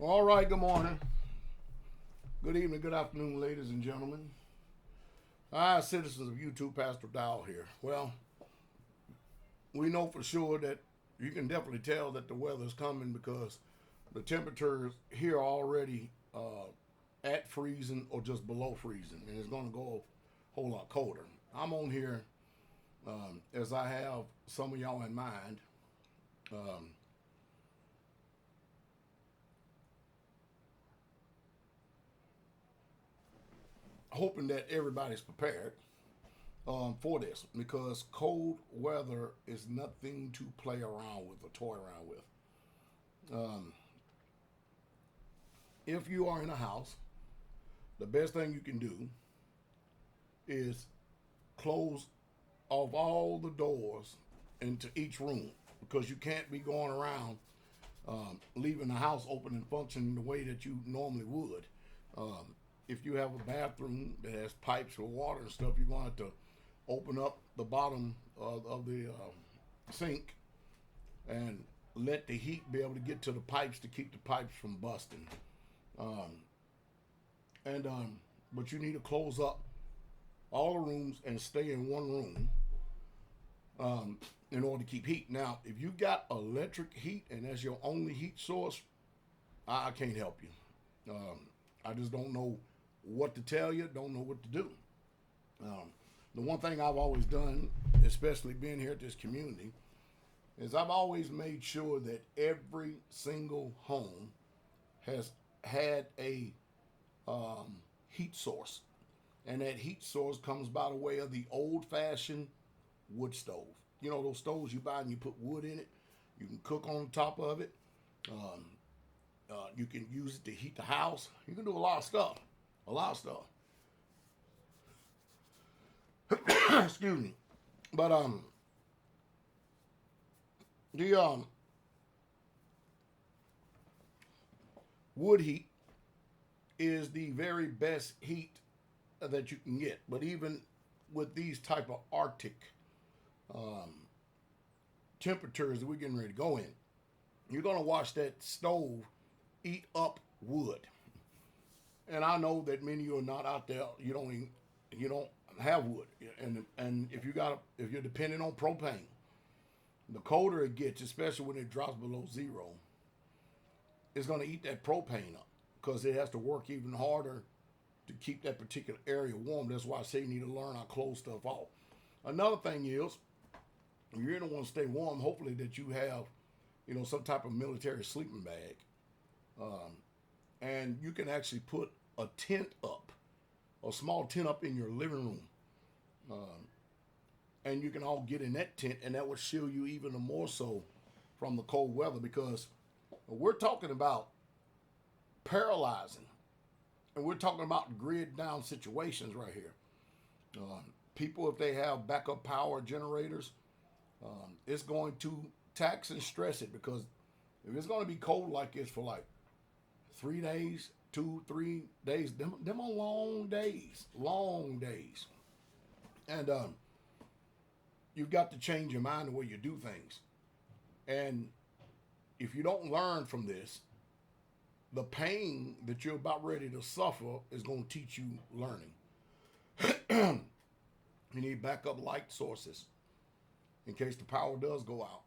All right, good morning, good evening, good afternoon, ladies and gentlemen. Hi, citizens of YouTube, Pastor Dowell here. Well, we know for sure that you can definitely tell that the weather's coming because the temperatures here are already at freezing or just below freezing, and it's going to go a whole lot colder. I'm on here as I have some of y'all in mind. Um, Hoping that everybody's prepared for this because cold weather is nothing to play around with or toy around with. Um, if you are in a house, the best thing you can do is close off all the doors into each room because you can't be going around leaving the house open and functioning the way that you normally would. Um, if you have a bathroom that has pipes for water and stuff, you're going to have to open up the bottom of the sink and let the heat be able to get to the pipes to keep the pipes from busting. Um, and but you need to close up all the rooms and stay in one room in order to keep heat. Now, if you got electric heat and that's your only heat source, I can't help you. I just don't know what to tell you, don't know what to do. The one thing I've always done, especially being here at this community, is I've always made sure that every single home has had a heat source. And that heat source comes by the way of the old-fashioned wood stove. You know those stoves you buy and you put wood in it? You can cook on top of it. Um, you can use it to heat the house. You can do a lot of stuff. A lot of stuff. Excuse me. But the wood heat is the very best heat that you can get. But even with these type of Arctic um, temperatures that we're getting ready to go in, you're gonna watch that stove eat up wood. And I know that many of you are not out there. You don't have wood, and if you're depending on propane, the colder it gets, especially when it drops below zero, it's gonna eat that propane up because it has to work even harder to keep that particular area warm. That's why I say you need to learn how to close stuff off. Another thing is, you're gonna want to stay warm. Hopefully that you have, some type of military sleeping bag, and you can actually put a tent up, a small tent up in your living room, and you can all get in that tent, and that would shield you even more so from the cold weather because we're talking about paralyzing, and we're talking about grid down situations right here. People, if they have backup power generators, it's going to tax and stress it because if it's going to be cold like this for like 3 days, 2, 3 days, them are long days. And you've got to change your mind the way you do things. And if you don't learn from this, the pain that you're about ready to suffer is going to teach you learning. You need backup light sources in case the power does go out.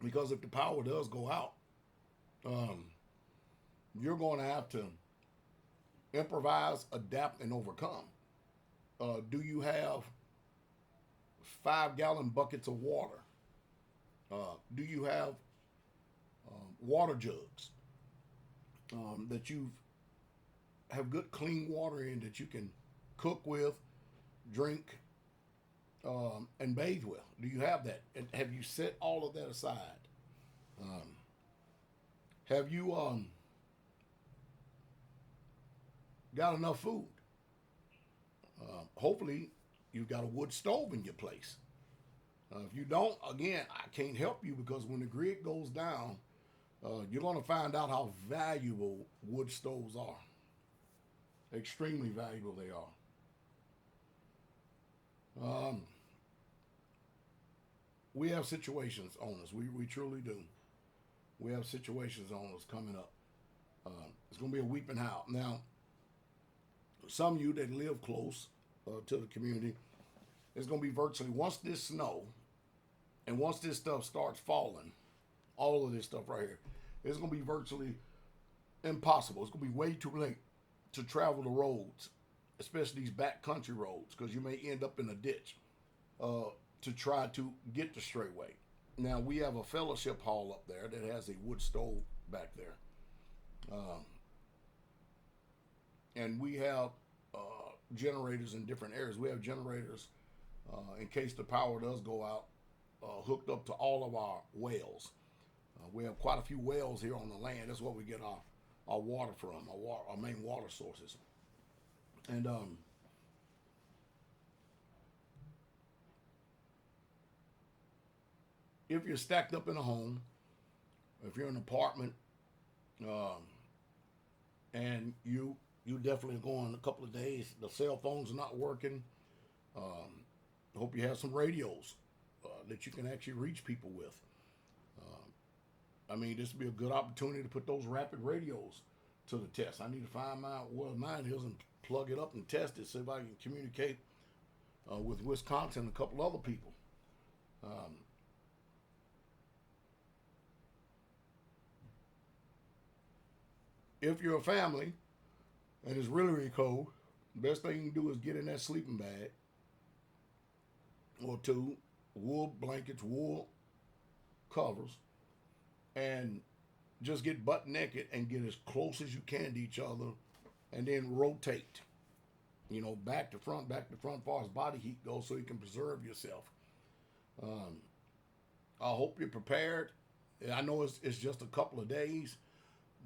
Because if the power does go out, you're going to have to improvise, adapt, and overcome. Do you have 5-gallon buckets of water? Do you have water jugs that you have good clean water in that you can cook with, drink, and bathe with? Do you have that? And have you set all of that aside? Have you got enough food? Hopefully, you've got a wood stove in your place. If you don't, again, I can't help you because when the grid goes down, you're going to find out how valuable wood stoves are. Extremely valuable they are. We have situations on us. We truly do. We have situations on us coming up. It's going to be a weeping howl. Now, some of you that live close to the community, it's going to be virtually, once this snow and once this stuff starts falling, all of this stuff right here, it's going to be virtually impossible. It's going to be way too late to travel the roads, especially these back country roads, because you may end up in a ditch to try to get the Straitway. Now, we have a fellowship hall up there that has a wood stove back there. And we have generators in different areas. We have generators in case the power does go out, hooked up to all of our wells. We have quite a few wells here on the land. That's where we get our water from, our main water sources. And if you're stacked up in a home, if you're in an apartment, and you definitely going a couple of days, the cell phones are not working. I hope you have some radios that you can actually reach people with. I mean, this would be a good opportunity to put those rapid radios to the test. I need to find mine is and plug it up and test it, see if I can communicate with Wisconsin and a couple other people. If you're a family and it's really, really cold, the best thing you can do is get in that sleeping bag or two, wool blankets, wool covers, and just get butt naked and get as close as you can to each other, and then rotate, back to front as far as body heat goes, so you can preserve yourself. I hope you're prepared. I know it's just a couple of days,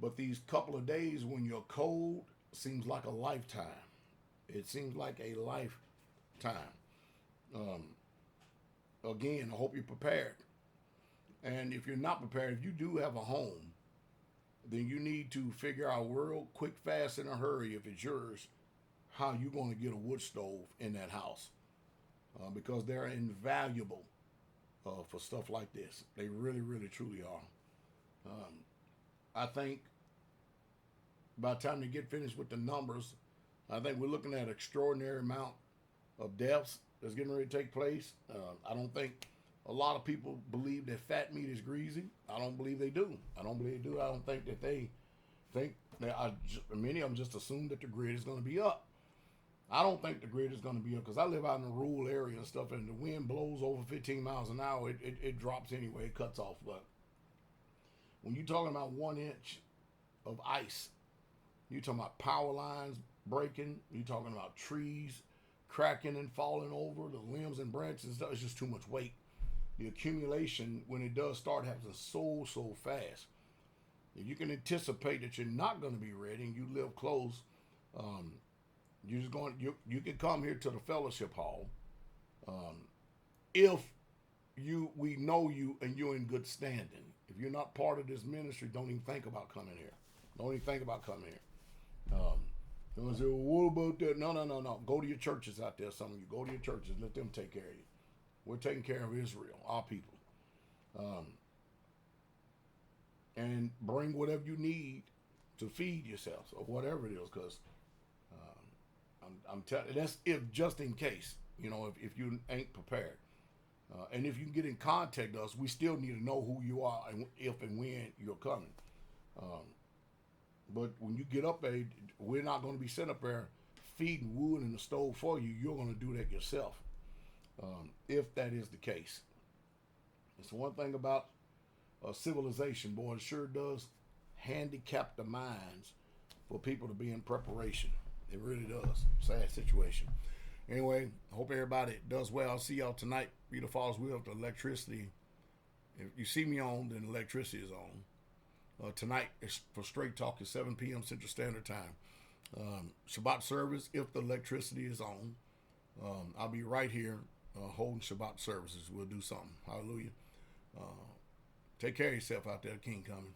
but these couple of days when you're cold seems like a lifetime. It seems like a lifetime. Again, I hope you're prepared. And if you're not prepared, if you do have a home, then you need to figure out real quick, fast, in a hurry, if it's yours, how you're going to get a wood stove in that house. Because they're invaluable for stuff like this. They really, really, truly are. I think by the time they get finished with the numbers, I think we're looking at an extraordinary amount of deaths that's getting ready to take place. I don't think a lot of people believe that fat meat is greasy. I don't believe they do. I don't think that they think that many of them just assume that the grid is going to be up. I don't think the grid is going to be up because I live out in a rural area and stuff, and the wind blows over 15 miles an hour. It drops anyway. It cuts off. But when you're talking about 1 inch of ice, you're talking about power lines breaking. You're talking about trees cracking and falling over, the limbs and branches and stuff. It's just too much weight. The accumulation, when it does start, happens so fast. If you can anticipate that you're not going to be ready and you live close, you're just going. You can come here to the fellowship hall. If we know you and you're in good standing. If you're not part of this ministry, don't even think about coming here. Don't even think about coming here. Don't say, well, what about that? No. Go to your churches out there. Some of you go to your churches. Let them take care of you. We're taking care of Israel, our people. And bring whatever you need to feed yourselves or whatever it is, because I'm telling you, that's just in case, if you ain't prepared. And if you can get in contact with us, we still need to know who you are and if and when you're coming. But when you get up there, we're not going to be sitting up there feeding wood in the stove for you. You're going to do that yourself, if that is the case. It's one thing about civilization, boy, it sure does handicap the minds for people to be in preparation. It really does. Sad situation. Anyway, I hope everybody does well. I'll see y'all tonight. Peter Falls Wheel up to electricity. If you see me on, then electricity is on. Tonight is for Straight Talk at 7 p.m. Central Standard Time. Shabbat service, if the electricity is on, I'll be right here holding Shabbat services. We'll do something. Hallelujah. Take care of yourself out there. King coming.